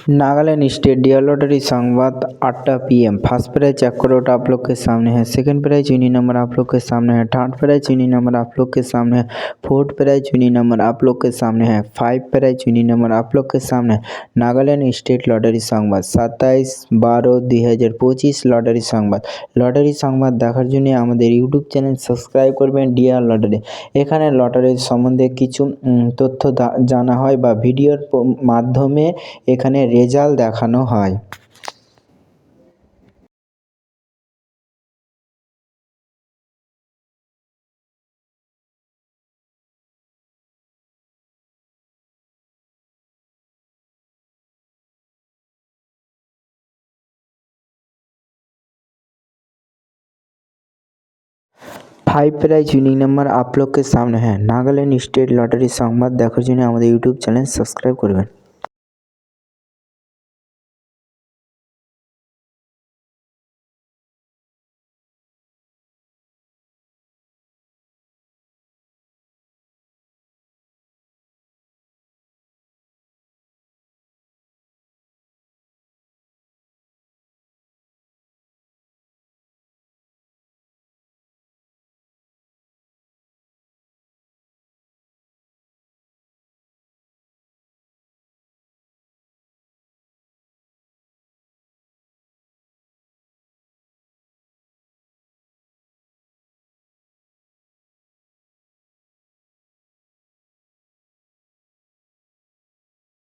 Nagaland state dear lottery संवाद 8 PM। First prize 1 crore आप लोग के सामने है। सेकंड प्राइज यूनिक नंबर आप लोग के सामने है। थर्ड प्राइज यूनिक नंबर आप लोग के सामने है। फोर्थ प्राइज यूनिक नंबर आप लोग के सामने है। 5 प्राइज यूनिक नंबर आप लोग के सामने है। नागालैंड स्टेट लॉटरी संवाद 27/12/2025 लॉटरी संवाद দেখার জন্য আমাদের ইউটিউব চ্যানেল সাবস্ক্রাইব করবেন ডিয়ার লটারি। এখানে লটারির সম্বন্ধে কিছু তথ্য জানা হয় বা ভিডিওর মাধ্যমে এখানে রেজাল্ট দেখানো হয়। 5 प्राइज यूनिक नंबर आप लोग के सामने है। नागालैंड स्टेट लॉटरी संवाद দেখার জন্য আমাদের ইউটিউব চ্যানেল সাবস্ক্রাইব করবেন।